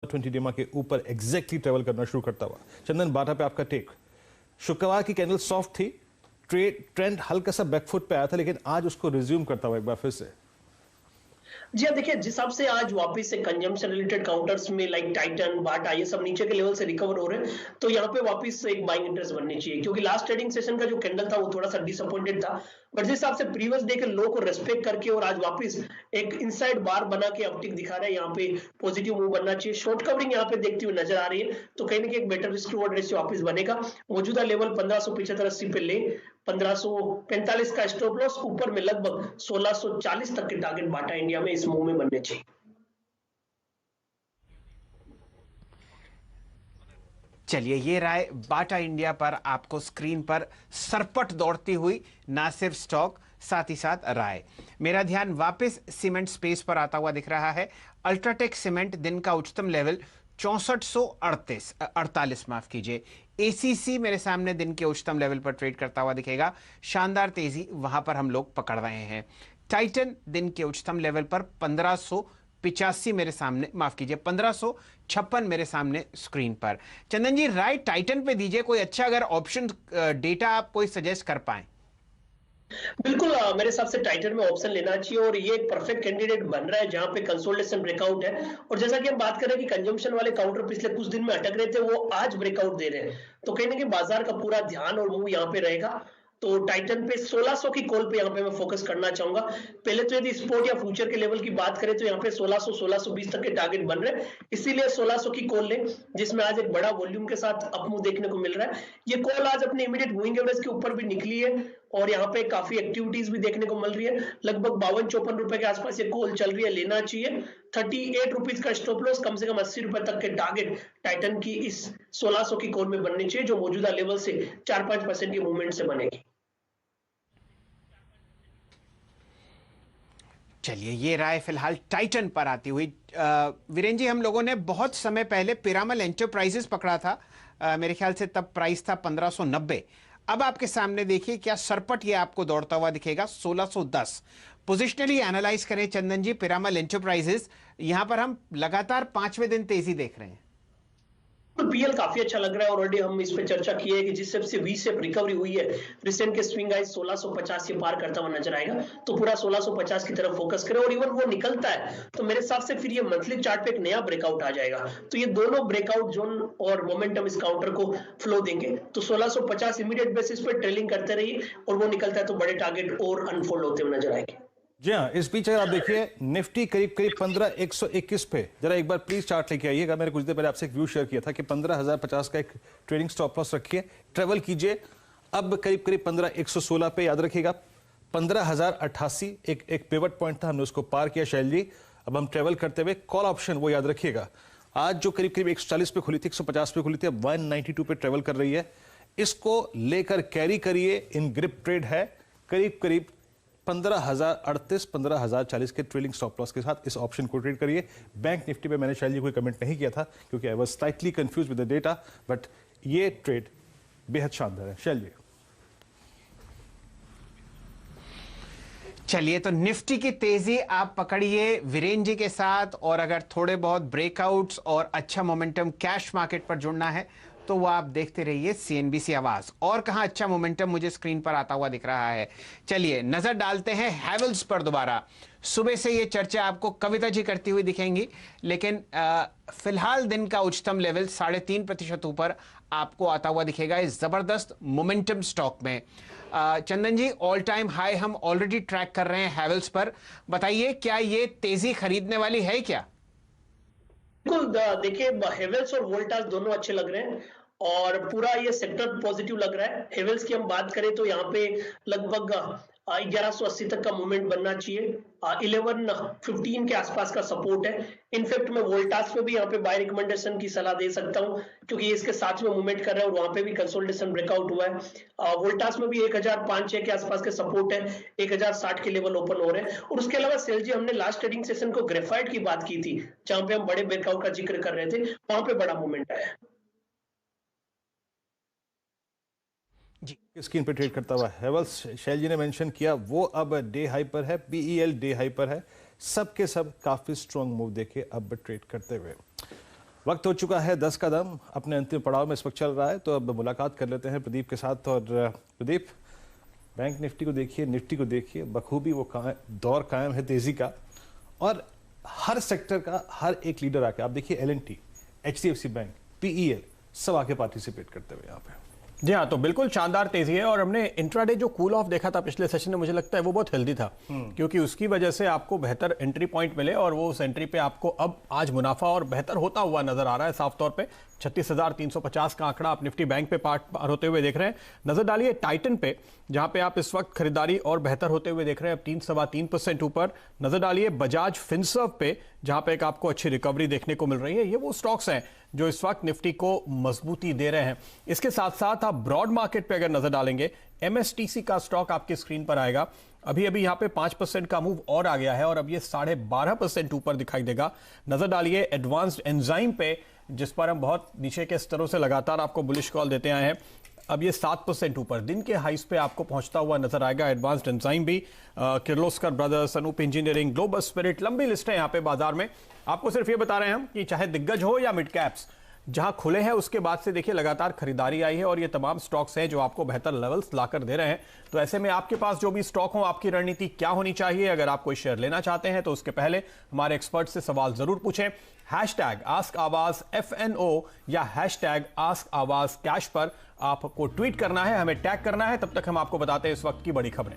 20 डेमा के ऊपर एग्जैक्टली ट्रेवल करना शुरू करता हुआ। चंदन, बाटा पे आपका टेक। शुक्रवार की कैंडल सॉफ्ट थी, ट्रेंड हल्का सा बैकफुट पे आया था, लेकिन आज उसको रिज्यूम करता हुआ एक बार फिर से। जी हाँ, देखिए जिस हिसाब से आज वापस से कंजम्पशन रिलेटेड काउंटर्स में लाइक टाइटन, बाटा ये सब नीचे के लेवल से रिकवर हो रहे हैं, तो यहाँ पे वापस एक बाइंग इंटरेस्ट बननी चाहिए, क्योंकि लास्ट ट्रेडिंग सेशन का जो कैंडल था वो थोड़ा सा डिसअपॉइंटेड था। बट जिस हिसाब से प्रीवियस डे के लो को रेस्पेक्ट करके और आज वापस एक इनसाइड बार बना के अपटिक दिखा रहा है, यहाँ पे पॉजिटिव मूव बनना चाहिए। शॉर्ट कवरिंग यहाँ पे देखती हुई नजर आ रही है, तो कहीं ना कहीं एक बेटर रिस्क रिवॉर्ड रेशियो वापस बनेगा। मौजूदा लेवल 1575-80 पे ले 1545 का स्टॉप लॉस, ऊपर में लगभग 1640 तक के टारगेट बाटा इंडिया में इस मूव में बनने चाहिए। चलिए, ये राय बाटा इंडिया पर आपको स्क्रीन पर सरपट दौड़ती हुई, ना सिर्फ स्टॉक साथ ही साथ राय। मेरा ध्यान वापस सीमेंट स्पेस पर आता हुआ दिख रहा है। अल्ट्राटेक सीमेंट दिन का उच्चतम लेवल 6448 माफ कीजिए। एसीसी मेरे सामने दिन के उच्चतम लेवल पर ट्रेड करता हुआ दिखेगा। शानदार तेजी वहां पर हम लोग पकड़ रहे हैं। टाइटन दिन के उच्चतम लेवल पर 1585 मेरे सामने, माफ कीजिए 1556 मेरे सामने स्क्रीन पर। चंदन जी, राय टाइटन पे दीजिए कोई अच्छा, अगर ऑप्शन डेटा आप कोई सजेस्ट कर पाए। बिल्कुल, मेरे हिसाब से टाइटन में ऑप्शन लेना चाहिए और ये एक परफेक्ट कैंडिडेट बन रहा है जहां पे कंसोलिडेशन ब्रेकआउट है। और जैसा कि हम बात कर रहे हैं कि कंजम्पशन वाले काउंटर पिछले कुछ दिन में अटक रहे थे, वो आज ब्रेकआउट दे रहे हैं, तो कहीं ना कहीं बाजार का पूरा ध्यान और मूव यहाँ पे रहेगा। तो टाइटन पे 1600 की कॉल पे यहाँ पे मैं फोकस करना चाहूंगा। पहले तो यदि स्पोर्ट या फ्यूचर के लेवल की बात करें तो यहाँ पे 1600 1620 तक के टारगेट बन रहे हैं, इसीलिए 1600 की कॉल लें, जिसमें आज एक बड़ा वॉल्यूम के साथ अपमूव देखने को मिल रहा है। ये कॉल आज अपने इमीडिएट मूविंग एवरेज के ऊपर भी निकली है और यहाँ पे काफी एक्टिविटीज भी देखने को मिल रही है। लगभग 52-54 रुपए के आसपास ये कॉल चल रही है, लेना चाहिए। 38 रुपीज का स्टॉप लॉस, कम से कम 80 रुपए तक के टारगेट टाइटन की इस 1600 की कॉल में बननी चाहिए, जो मौजूदा लेवल से 4-5% की मूवमेंट से बनेगी। चलिए, ये राय फिलहाल टाइटन पर आती हुई। वीरेन जी, हम लोगों ने बहुत समय पहले पिरामल एंटरप्राइजेस पकड़ा था, मेरे ख्याल से तब प्राइस था 1590। अब आपके सामने देखिए क्या सरपट ये आपको दौड़ता हुआ दिखेगा, 1610। पोजिशनली एनालाइज करें चंदन जी पिरामल एंटरप्राइजेस, यहां पर हम लगातार 5वें दिन तेजी देख रहे हैं। पीएल काफी अच्छा लग रहा है। ऑलरेडी हम इस पे चर्चा की है कि जिस से वी शेप रिकवरी हुई है, रिसेंट के स्विंग हाई 1650 के पार करता हुआ नजर आएगा, तो पूरा 1650 की तरफ फोकस करें और इवन वो निकलता है तो मेरे हिसाब से फिर ये मंथली चार्ट पे एक नया ब्रेकआउट आ जाएगा। तो ये दोनों ब्रेकआउट जोन और मोमेंटम इस काउंटर को फ्लो देंगे, तो 1650 इमीडिएट बेसिस पे ट्रेलिंग करते रहिए और वो निकलता है तो बड़े टारगेट और अनफोल्ड होते हुए नजर आएंगे। जी हाँ, इस बीच अगर आप देखिए निफ्टी करीब करीब 15121 पे, जरा एक बार प्लीज चार्ट लेके आइएगा। मैंने कुछ देर पहले आपसे एक व्यू शेयर किया था कि 15050 का एक ट्रेडिंग स्टॉप लॉस रखिए, ट्रेवल कीजिए। अब करीब करीब 15116 पे, याद रखिएगा 15088 एक पिवट पॉइंट था, हमने उसको पार किया शैल जी। अब हम ट्रेवल करते हुए कॉल ऑप्शन वो याद रखिएगा, आज जो करीब करीब 140 पे खुली थी, 150 पे खुली थी, अब 192 पे ट्रेवल कर रही है। इसको लेकर कैरी करिए, इन ग्रिप ट्रेड है। करीब करीब 15038 15040 के ट्रेलिंग स्टॉप लॉस के साथ इस ऑप्शन को ट्रेड करिए। बैंक निफ्टी पे मैंने शैल जी कोई कमेंट नहीं किया था क्योंकि I was slightly confuse with the data, but ये ट्रेड बेहद शानदार है। शैल जी, चलिए, तो निफ्टी की तेजी आप पकड़िए वीरेन जी के साथ, और अगर थोड़े बहुत ब्रेकआउट्स और अच्छा मोमेंटम कैश मार्केट पर जुड़ना है तो वो आप देखते रहिए सीएनबीसी आवाज। और कहां अच्छा मोमेंटम मुझे स्क्रीन पर आता हुआ दिख रहा है। चलिए, नजर डालते हैं हैवेल्स पर दोबारा। सुबह से ये चर्चा आपको कविता जी करती हुई दिखेंगी, लेकिन फिलहाल दिन का उच्चतम लेवल 3.5% ऊपर आपको आता हुआ दिखेगा इस जबरदस्त मोमेंटम स्टॉक में। चंदन जी, ऑल टाइम हाई हम ऑलरेडी ट्रैक कर रहे हैं हैवेल्स पर, बताइए क्या ये तेजी खरीदने वाली है क्या? बिल्कुल, देखिए हेवेल्स और वोल्टास दोनों अच्छे लग रहे हैं और पूरा ये सेक्टर पॉजिटिव लग रहा है। हेवेल्स की हम बात करें तो यहाँ पे लगभग 1180 तक का मूवमेंट बनना चाहिए। 1115 के आसपास का सपोर्ट है। इनफैक्ट मैं वोल्टास पे भी यहाँ पे बाय रिकमेंडेशन की सलाह दे सकता हूँ, क्योंकि ये इसके साथ में मूवमेंट कर रहा है और वहां पे भी कंसोलिडेशन ब्रेकआउट हुआ है। वोल्टास में भी 1005-6 के आसपास के सपोर्ट है, 1060 के लेवल ओपन हो रहे हैं। और उसके अलावा सेल जी, हमने लास्ट ट्रेडिंग सेशन को ग्रेफाइट की बात की थी, जहां पे हम बड़े ब्रेकआउट का जिक्र कर रहे थे, वहां पे बड़ा मूवमेंट आया। जी, स्क्रीन पे ट्रेड करता हुआ हेवल्स, शैल जी ने मेंशन किया, वो अब डे हाई पर है, पीईएल डे हाई पर है। सब के सब काफी स्ट्रॉन्ग मूव देखे अब ट्रेड करते हुए। वक्त हो चुका है 10 कदम अपने अंतिम पड़ाव में इस वक्त चल रहा है, तो अब मुलाकात कर लेते हैं प्रदीप के साथ। और प्रदीप, बैंक निफ्टी को देखिए, निफ्टी को देखिए, बखूबी वो दौर कायम है तेजी का, और हर सेक्टर का हर एक लीडर आके, आप देखिए L&T, HDFC बैंक, PEL सब आके पार्टिसिपेट करते हुए यहाँ पे। जी हाँ, तो बिल्कुल शानदार तेजी है। और हमने इंट्राडे जो कूल ऑफ देखा था पिछले सेशन में, मुझे लगता है वो बहुत हेल्दी था, क्योंकि उसकी वजह से आपको बेहतर एंट्री पॉइंट मिले और वो उस एंट्री पे आपको अब आज मुनाफा और बेहतर होता हुआ नजर आ रहा है साफ तौर पे। 36,350 का आंकड़ा आप निफ्टी बैंक पे पार होते हुए देख रहे हैं। नजर डालिए टाइटन पे, जहां पे आप इस वक्त खरीदारी और बेहतर होते हुए देख रहे हैं, अब 3.3% ऊपर। नजर डालिए बजाज फिनसर्व पे, जहां पे एक आपको अच्छी रिकवरी देखने को मिल रही है। ये वो स्टॉक्स हैं जो इस वक्त निफ्टी को मजबूती दे रहे हैं। इसके साथ साथ आप ब्रॉड मार्केट पे अगर नजर डालेंगे, MSTC का स्टॉक आपकी स्क्रीन पर आएगा। अभी यहाँ पे 5% का मूव और आ गया है और अब ये 12.5% ऊपर दिखाई देगा। नजर डालिए एडवांस्ड एंजाइम पे, जिस पर हम बहुत नीचे के स्तरों से लगातार आपको बुलिश कॉल देते आए हैं, अब ये 7% ऊपर दिन के हाइस पे आपको पहुंचता हुआ नजर आएगा। एडवांस्ड एंजाइम भी, Kirloskar brothers, Anup engineering, global spirit, लंबी लिस्ट है यहाँ पे बाजार में। आपको सिर्फ ये बता रहे हैं हम कि चाहे दिग्गज हो या मिड कैप्स, जहां खुले हैं उसके बाद से देखिए लगातार खरीदारी आई है और ये तमाम स्टॉक्स हैं जो आपको बेहतर लेवल्स लाकर दे रहे हैं। तो ऐसे में आपके पास जो भी स्टॉक हो, आपकी रणनीति क्या होनी चाहिए? अगर आप कोई शेयर लेना चाहते हैं तो उसके पहले हमारे एक्सपर्ट से सवाल जरूर पूछें। #AskAwaz FNO या #AskAwaz कैश पर आपको ट्वीट करना है, हमें टैग करना है। तब तक हम आपको बताते हैं इस वक्त की बड़ी खबरें।